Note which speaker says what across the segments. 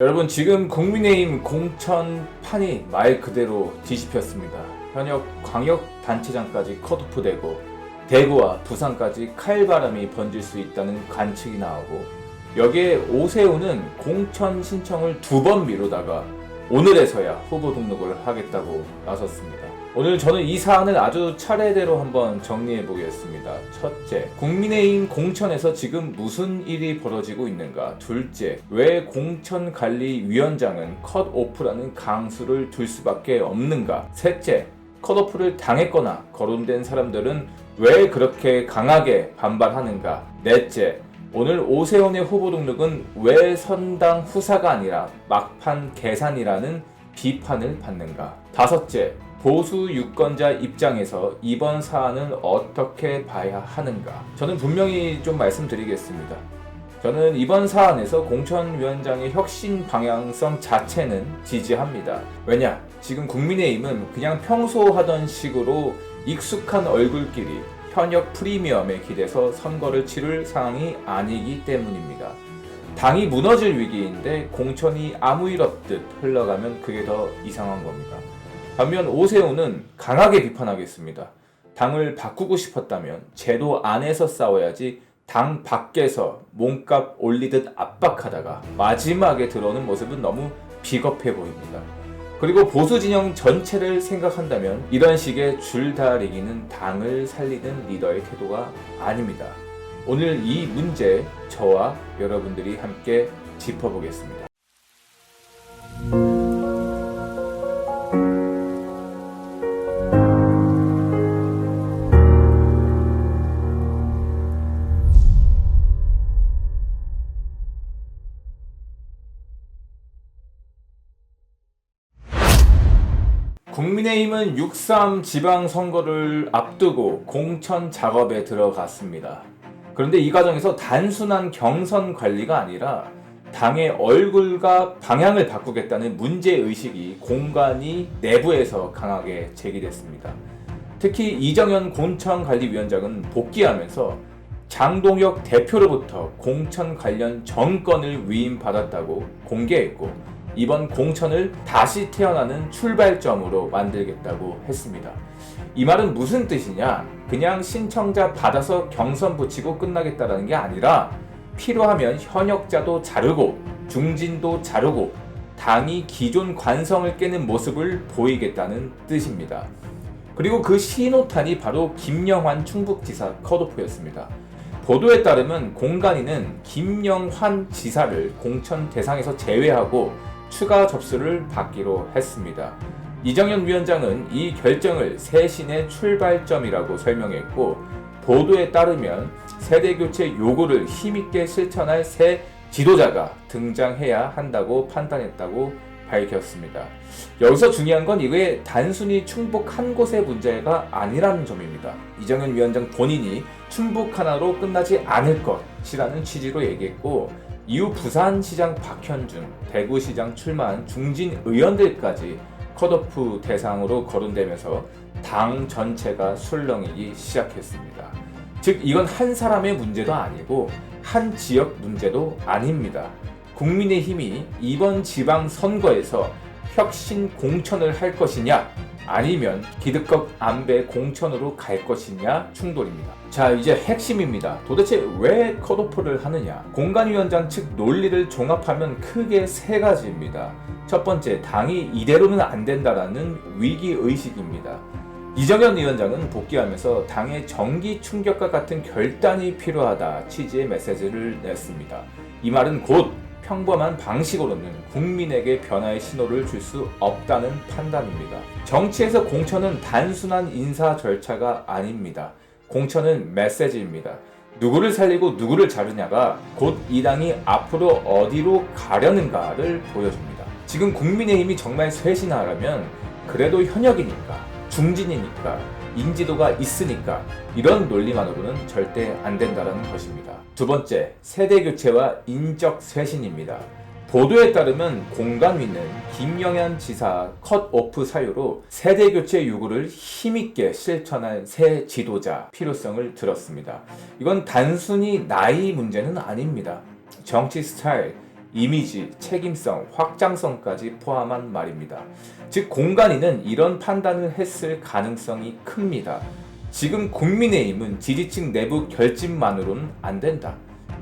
Speaker 1: 여러분, 지금 국민의힘 공천판이 말 그대로 뒤집혔습니다. 현역 광역단체장까지 컷오프되고 대구와 부산까지 칼바람이 번질 수 있다는 관측이 나오고, 여기에 오세훈은 공천 신청을 2번 미루다가 오늘에서야 후보 등록을 하겠다고 나섰습니다. 오늘 저는 이 사안을 아주 차례대로 한번 정리해 보겠습니다. 첫째, 국민의힘 공천에서 지금 무슨 일이 벌어지고 있는가? 둘째, 왜 공천관리위원장은 컷오프라는 강수를 둘 수밖에 없는가? 셋째, 컷오프를 당했거나 거론된 사람들은 왜 그렇게 강하게 반발하는가? 넷째, 오늘 오세훈의 후보 등록은 왜 선당 후사가 아니라 막판 계산이라는 비판을 받는가? 다섯째, 보수 유권자 입장에서 이번 사안을 어떻게 봐야 하는가? 저는 분명히 좀 말씀드리겠습니다. 저는 이번 사안에서 공천위원장의 혁신 방향성 자체는 지지합니다. 왜냐? 지금 국민의힘은 그냥 평소 하던 식으로 익숙한 얼굴끼리 현역 프리미엄에 기대서 선거를 치를 상황이 아니기 때문입니다. 당이 무너질 위기인데 공천이 아무 일 없듯 흘러가면 그게 더 이상한 겁니다. 반면 오세훈은 강하게 비판하겠습니다. 당을 바꾸고 싶었다면 제도 안에서 싸워야지 당 밖에서 몸값 올리듯 압박하다가 마지막에 들어오는 모습은 너무 비겁해 보입니다. 그리고 보수 진영 전체를 생각한다면 이런 식의 줄다리기는 당을 살리는 리더의 태도가 아닙니다. 오늘 이 문제 저와 여러분들이 함께 짚어보겠습니다. 국민의힘은 6.3 지방선거를 앞두고 공천 작업에 들어갔습니다. 그런데 이 과정에서 단순한 경선 관리가 아니라 당의 얼굴과 방향을 바꾸겠다는 문제의식이 공관위 내부에서 강하게 제기됐습니다. 특히 이정현 공천관리위원장은 복귀하면서 장동혁 대표로부터 공천 관련 정권을 위임받았다고 공개했고, 이번 공천을 다시 태어나는 출발점으로 만들겠다고 했습니다. 이 말은 무슨 뜻이냐? 그냥 신청자 받아서 경선 붙이고 끝나겠다는 게 아니라 필요하면 현역자도 자르고 중진도 자르고 당이 기존 관성을 깨는 모습을 보이겠다는 뜻입니다. 그리고 그 신호탄이 바로 김영환 충북지사 컷오프였습니다. 보도에 따르면 공관위는 김영환 지사를 공천 대상에서 제외하고 추가 접수를 받기로 했습니다. 이정현 위원장은 이 결정을 쇄신의 출발점이라고 설명했고, 보도에 따르면 세대교체 요구를 힘있게 실천할 새 지도자가 등장해야 한다고 판단했다고 밝혔습니다. 여기서 중요한 건 이게 단순히 충북 한 곳의 문제가 아니라는 점입니다. 이정현 위원장 본인이 충북 하나로 끝나지 않을 것이라는 취지로 얘기했고, 이후 부산시장 박현준, 대구시장 출마한 중진 의원들까지 컷오프 대상으로 거론되면서 당 전체가 술렁이기 시작했습니다. 즉, 이건 한 사람의 문제도 아니고 한 지역 문제도 아닙니다. 국민의힘이 이번 지방선거에서 혁신 공천을 할 것이냐, 아니면 기득권 안배 공천으로 갈 것이냐 충돌입니다. 자, 이제 핵심입니다. 도대체 왜 컷오프를 하느냐? 공관위원장 측 논리를 종합하면 크게 3가지입니다. 첫 번째, 당이 이대로는 안 된다라는 위기의식입니다. 이정현 위원장은 복귀하면서 당의 정기 충격과 같은 결단이 필요하다 취지의 메시지를 냈습니다. 이 말은 곧 평범한 방식으로는 국민에게 변화의 신호를 줄 수 없다는 판단입니다. 정치에서 공천은 단순한 인사 절차가 아닙니다. 공천은 메시지입니다. 누구를 살리고 누구를 자르냐가 곧 이 당이 앞으로 어디로 가려는가를 보여줍니다. 지금 국민의힘이 정말 쇄신하려면 그래도 현역이니까, 중진이니까, 인지도가 있으니까 이런 논리만으로는 절대 안 된다는 것입니다. 두 번째, 세대교체와 인적 쇄신입니다. 보도에 따르면 공관위는 김영환 지사 컷오프 사유로 세대교체 요구를 힘있게 실천할 새 지도자 필요성을 들었습니다. 이건 단순히 나이 문제는 아닙니다. 정치 스타일, 이미지, 책임성, 확장성까지 포함한 말입니다. 즉 공관위는 이런 판단을 했을 가능성이 큽니다. 지금 국민의힘은 지지층 내부 결집만으로는 안 된다.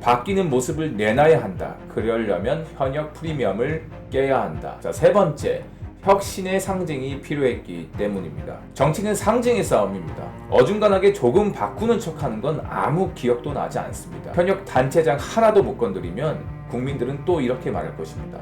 Speaker 1: 바뀌는 모습을 내놔야 한다. 그러려면 현역 프리미엄을 깨야 한다. 자, 세 번째, 혁신의 상징이 필요했기 때문입니다. 정치는 상징의 싸움입니다. 어중간하게 조금 바꾸는 척하는 건 아무 기억도 나지 않습니다. 현역 단체장 하나도 못 건드리면 국민들은 또 이렇게 말할 것입니다.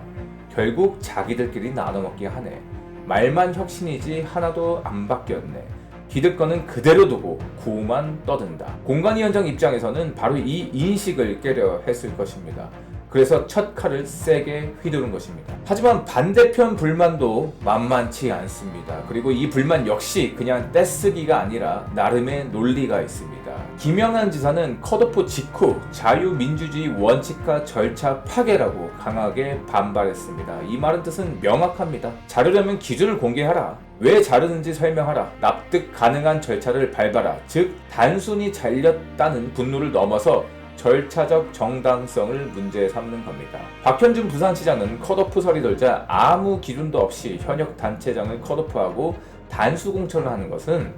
Speaker 1: 결국 자기들끼리 나눠먹기 하네. 말만 혁신이지 하나도 안 바뀌었네. 기득권은 그대로 두고 구만 떠든다. 공관위원장 입장에서는 바로 이 인식을 깨려 했을 것입니다. 그래서 첫 칼을 세게 휘두른 것입니다. 하지만 반대편 불만도 만만치 않습니다. 그리고 이 불만 역시 그냥 떼쓰기가 아니라 나름의 논리가 있습니다. 김영한 지사는 컷오프 직후 자유민주주의 원칙과 절차 파괴라고 강하게 반발했습니다. 이 말은 뜻은 명확합니다. 자르려면 기준을 공개하라. 왜 자르는지 설명하라. 납득 가능한 절차를 밟아라. 즉 단순히 잘렸다는 분노를 넘어서 절차적 정당성을 문제 삼는 겁니다. 박현준 부산시장은 컷오프설이 돌자 아무 기준도 없이 현역 단체장을 컷오프하고 단수 공천을 하는 것은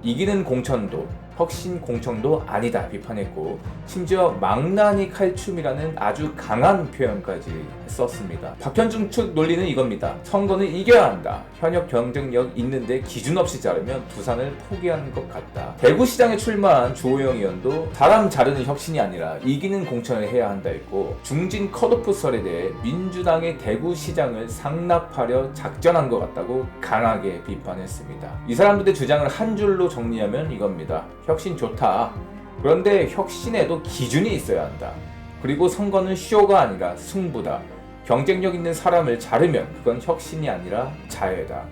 Speaker 1: 이기는 공천도 혁신 공천도 아니다 비판했고, 심지어 망나니 칼춤이라는 아주 강한 표현까지 썼습니다. 박현준 측 논리는 이겁니다. 선거는 이겨야 한다. 현역 경쟁력 있는데 기준 없이 자르면 부산을 포기하는 것 같다. 대구시장에 출마한 주호영 의원도 사람 자르는 혁신이 아니라 이기는 공천을 해야 한다 했고, 중진 컷오프설에 대해 민주당의 대구시장을 상납하려 작전한 것 같다고 강하게 비판했습니다. 이 사람들의 주장을 한 줄로 정리하면 이겁니다. 혁신 좋다. 그런데 혁신에도 기준이 있어야 한다. 그리고 선거는 쇼가 아니라 승부다. 경쟁력 있는 사람을 자르면 그건 혁신이 아니라 자해다.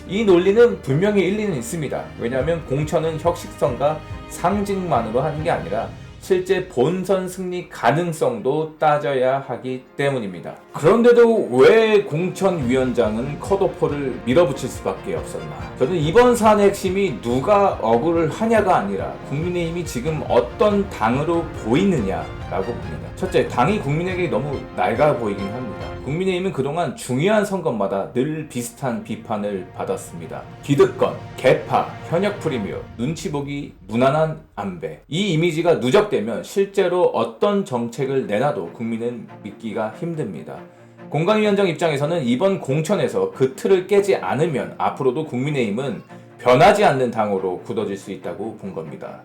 Speaker 1: 이 논리는 분명히 일리는 있습니다. 왜냐하면 공천은 혁신성과 상징만으로 하는 게 아니라 실제 본선 승리 가능성도 따져야 하기 때문입니다. 그런데도 왜 공천위원장은 컷오프를 밀어붙일 수밖에 없었나? 저는 이번 사안의 핵심이 누가 억울을 하냐가 아니라 국민의힘이 지금 어떤 당으로 보이느냐라고 봅니다. 첫째, 당이 국민에게 너무 낡아 보이긴 합니다. 국민의힘은 그동안 중요한 선거마다 늘 비슷한 비판을 받았습니다. 기득권, 개파, 현역 프리미엄, 눈치 보기, 무난한 안배. 이 이미지가 누적되면 실제로 어떤 정책을 내놔도 국민은 믿기가 힘듭니다. 공관위원장 입장에서는 이번 공천에서 그 틀을 깨지 않으면 앞으로도 국민의힘은 변하지 않는 당으로 굳어질 수 있다고 본 겁니다.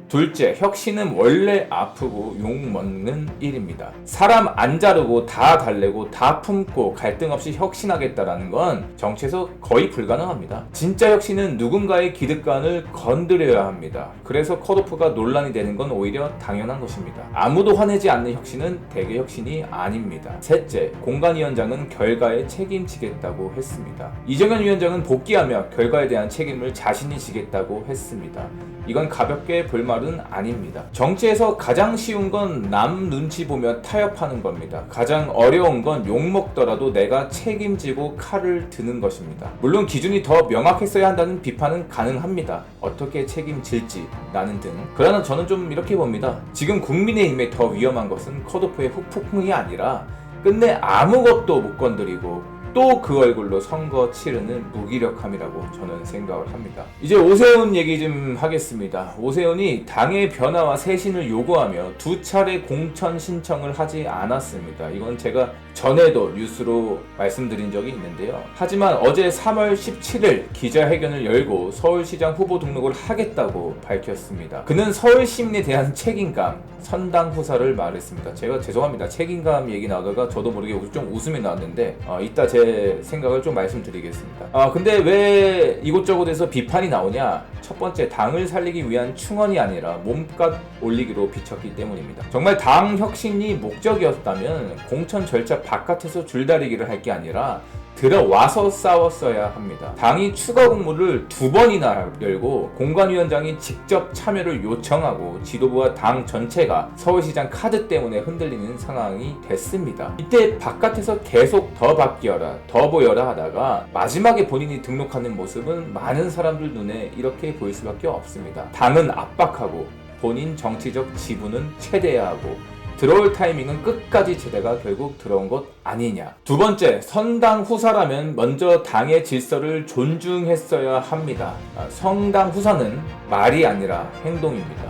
Speaker 1: 둘째, 혁신은 원래 아프고 욕먹는 일입니다. 사람 안 자르고 다 달래고 다 품고 갈등 없이 혁신하겠다라는 건 정치에서 거의 불가능합니다. 진짜 혁신은 누군가의 기득권을 건드려야 합니다. 그래서 컷오프가 논란이 되는 건 오히려 당연한 것입니다. 아무도 화내지 않는 혁신은 대개 혁신이 아닙니다. 셋째, 공관위원장은 결과에 책임지겠다고 했습니다. 이정현 위원장은 복귀하며 결과에 대한 책임을 자신이 지겠다고 했습니다. 이건 가볍게 볼 말은 아닙니다. 정치에서 가장 쉬운 건 남 눈치 보며 타협하는 겁니다. 가장 어려운 건 욕먹더라도 내가 책임지고 칼을 드는 것입니다. 물론 기준이 더 명확했어야 한다는 비판은 가능합니다. 어떻게 책임질지 라는 등. 그러나 저는 좀 이렇게 봅니다. 지금 국민의힘에 더 위험한 것은 컷오프의 후폭풍이 아니라 끝내 아무것도 못 건드리고 또 그 얼굴로 선거 치르는 무기력함이라고 저는 생각을 합니다. 이제 오세훈 얘기 좀 하겠습니다. 오세훈이 당의 변화와 쇄신을 요구하며 2차례 공천 신청을 하지 않았습니다. 이건 제가 전에도 뉴스로 말씀드린 적이 있는데요. 하지만 어제 3월 17일 기자회견을 열고 서울시장 후보 등록을 하겠다고 밝혔습니다. 그는 서울 시민에 대한 책임감, 선당 후사를 말했습니다. 제가 죄송합니다. 책임감 얘기 나오다가 저도 모르게 좀 웃음이 나왔는데 이따 제 생각을 좀 말씀드리겠습니다. 근데 왜 이곳저곳에서 비판이 나오냐? 첫 번째, 당을 살리기 위한 충언이 아니라 몸값 올리기로 비쳤기 때문입니다. 정말 당 혁신이 목적이었다면 공천 절차 바깥에서 줄다리기를 할 게 아니라 들어와서 싸웠어야 합니다. 당이 추가 공모를 2번이나 열고 공관위원장이 직접 참여를 요청하고 지도부와 당 전체가 서울시장 카드 때문에 흔들리는 상황이 됐습니다. 이때 바깥에서 계속 더 바뀌어라, 더 보여라 하다가 마지막에 본인이 등록하는 모습은 많은 사람들 눈에 이렇게 보일 수밖에 없습니다. 당은 압박하고 본인 정치적 지분은 최대화하고 들어올 타이밍은 끝까지 제대가 결국 들어온 것 아니냐. 두 번째, 선당 후사라면 먼저 당의 질서를 존중했어야 합니다. 성당 후사는 말이 아니라 행동입니다.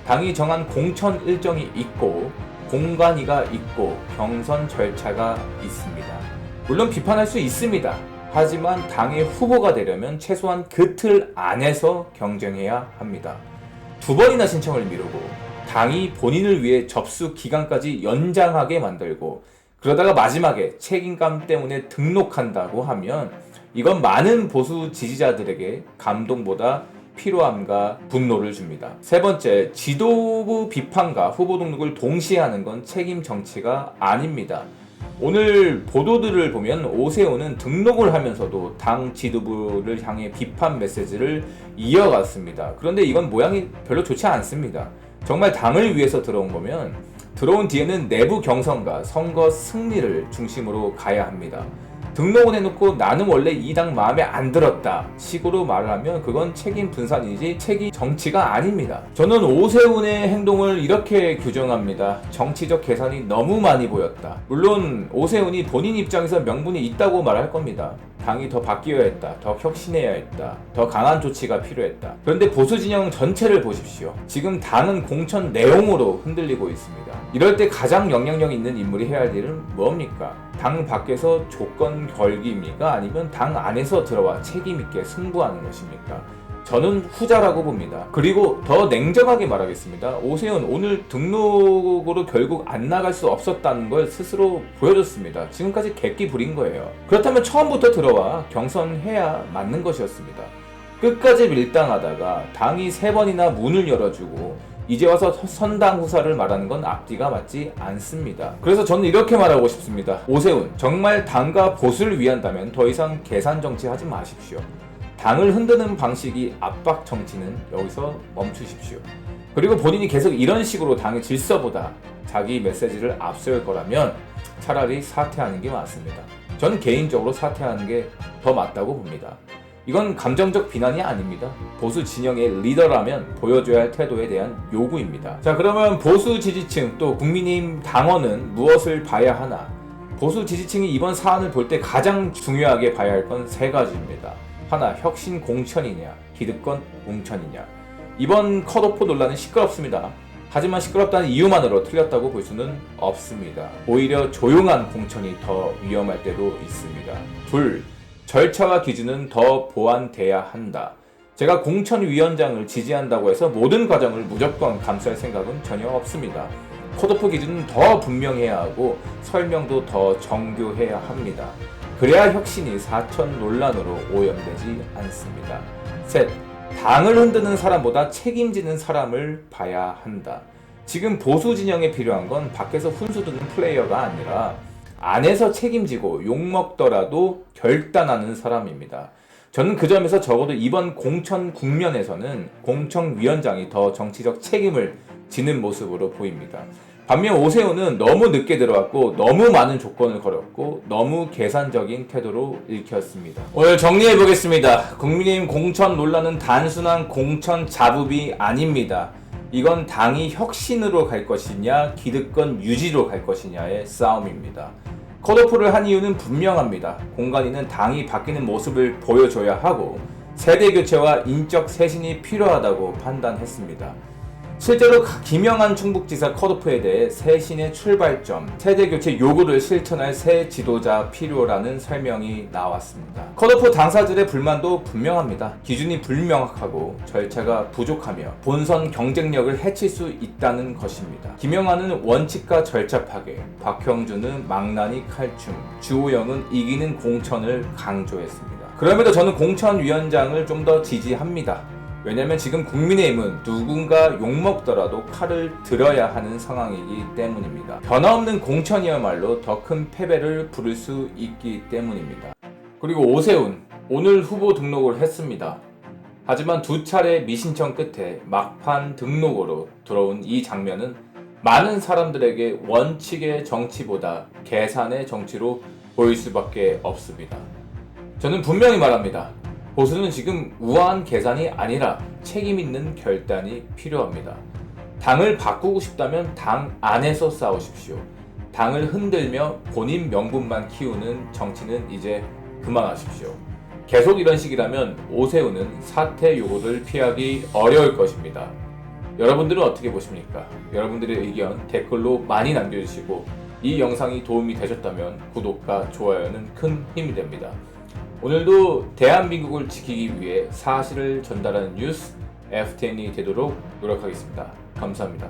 Speaker 1: 당이 정한 공천 일정이 있고 공관위가 있고 경선 절차가 있습니다. 물론 비판할 수 있습니다. 하지만 당의 후보가 되려면 최소한 그 틀 안에서 경쟁해야 합니다. 두 번이나 신청을 미루고 당이 본인을 위해 접수 기간까지 연장하게 만들고 그러다가 마지막에 책임감 때문에 등록한다고 하면 이건 많은 보수 지지자들에게 감동보다 피로함과 분노를 줍니다. 세 번째, 지도부 비판과 후보 등록을 동시에 하는 건 책임 정치가 아닙니다. 오늘 보도들을 보면 오세훈은 등록을 하면서도 당 지도부를 향해 비판 메시지를 이어갔습니다. 그런데 이건 모양이 별로 좋지 않습니다. 정말 당을 위해서 들어온 거면 들어온 뒤에는 내부 경선과 선거 승리를 중심으로 가야 합니다. 등록을 해놓고 나는 원래 이 당 마음에 안 들었다 식으로 말을 하면 그건 책임 분산이지 책임 정치가 아닙니다. 저는 오세훈의 행동을 이렇게 규정합니다. 정치적 계산이 너무 많이 보였다. 물론 오세훈이 본인 입장에서 명분이 있다고 말할 겁니다. 당이 더 바뀌어야 했다. 더 혁신해야 했다. 더 강한 조치가 필요했다. 그런데 보수 진영 전체를 보십시오. 지금 당은 공천 내용으로 흔들리고 있습니다. 이럴 때 가장 영향력 있는 인물이 해야 할 일은 뭡니까? 당 밖에서 조건 걸기입니까? 아니면 당 안에서 들어와 책임 있게 승부하는 것입니까? 저는 후자라고 봅니다. 그리고 더 냉정하게 말하겠습니다. 오세훈 오늘 등록으로 결국 안 나갈 수 없었다는 걸 스스로 보여줬습니다. 지금까지 객기 부린 거예요. 그렇다면 처음부터 들어와 경선해야 맞는 것이었습니다. 끝까지 밀당하다가 당이 3번이나 문을 열어주고 이제 와서 선당 후사를 말하는 건 앞뒤가 맞지 않습니다. 그래서 저는 이렇게 말하고 싶습니다. 오세훈, 정말 당과 보수를 위한다면 더 이상 계산 정치 하지 마십시오. 당을 흔드는 방식이 압박 정치는 여기서 멈추십시오. 그리고 본인이 계속 이런 식으로 당의 질서보다 자기 메시지를 앞세울 거라면 차라리 사퇴하는 게 맞습니다. 저는 개인적으로 사퇴하는 게 더 맞다고 봅니다. 이건 감정적 비난이 아닙니다. 보수 진영의 리더라면 보여줘야 할 태도에 대한 요구입니다. 자, 그러면 보수 지지층 또 국민의힘 당원은 무엇을 봐야 하나? 보수 지지층이 이번 사안을 볼 때 가장 중요하게 봐야 할 건 3가지입니다. 하나, 혁신 공천이냐, 기득권 공천이냐. 이번 컷오프 논란은 시끄럽습니다. 하지만 시끄럽다는 이유만으로 틀렸다고 볼 수는 없습니다. 오히려 조용한 공천이 더 위험할 때도 있습니다. 둘, 절차와 기준은 더 보완돼야 한다. 제가 공천위원장을 지지한다고 해서 모든 과정을 무조건 감수할 생각은 전혀 없습니다. 컷오프 기준은 더 분명해야 하고 설명도 더 정교해야 합니다. 그래야 혁신이 사천 논란으로 오염되지 않습니다. 셋, 당을 흔드는 사람보다 책임지는 사람을 봐야 한다. 지금 보수 진영에 필요한 건 밖에서 훈수두는 플레이어가 아니라 안에서 책임지고 욕먹더라도 결단하는 사람입니다. 저는 그 점에서 적어도 이번 공천 국면에서는 공천위원장이 더 정치적 책임을 지는 모습으로 보입니다. 반면 오세훈은 너무 늦게 들어왔고 너무 많은 조건을 걸었고 너무 계산적인 태도로 읽혔습니다. 오늘 정리해보겠습니다. 국민의힘 공천 논란은 단순한 공천 잡음이 아닙니다. 이건 당이 혁신으로 갈 것이냐 기득권 유지로 갈 것이냐의 싸움입니다. 컷오프를 한 이유는 분명합니다. 공관위는 당이 바뀌는 모습을 보여줘야 하고 세대 교체와 인적 쇄신이 필요하다고 판단했습니다. 실제로 김영한 충북지사 컷오프에 대해 쇄신의 출발점, 세대교체 요구를 실천할 새 지도자 필요라는 설명이 나왔습니다. 컷오프 당사자들의 불만도 분명합니다. 기준이 불명확하고 절차가 부족하며 본선 경쟁력을 해칠 수 있다는 것입니다. 김영한은 원칙과 절차 파괴, 박형준은 망나니 칼춤, 주호영은 이기는 공천을 강조했습니다. 그럼에도 저는 공천위원장을 좀 더 지지합니다. 왜냐면 지금 국민의힘은 누군가 욕먹더라도 칼을 들어야 하는 상황이기 때문입니다. 변화없는 공천이야말로 더 큰 패배를 부를 수 있기 때문입니다. 그리고 오세훈, 오늘 후보 등록을 했습니다. 하지만 2차례 미신청 끝에 막판 등록으로 들어온 이 장면은 많은 사람들에게 원칙의 정치보다 계산의 정치로 보일 수밖에 없습니다. 저는 분명히 말합니다. 보수는 지금 우아한 계산이 아니라 책임 있는 결단이 필요합니다. 당을 바꾸고 싶다면 당 안에서 싸우십시오. 당을 흔들며 본인 명분만 키우는 정치는 이제 그만하십시오. 계속 이런 식이라면 오세훈은 사퇴 요구를 피하기 어려울 것입니다. 여러분들은 어떻게 보십니까? 여러분들의 의견 댓글로 많이 남겨주시고 이 영상이 도움이 되셨다면 구독과 좋아요는 큰 힘이 됩니다. 오늘도 대한민국을 지키기 위해 사실을 전달하는 뉴스 FTN이 되도록 노력하겠습니다. 감사합니다.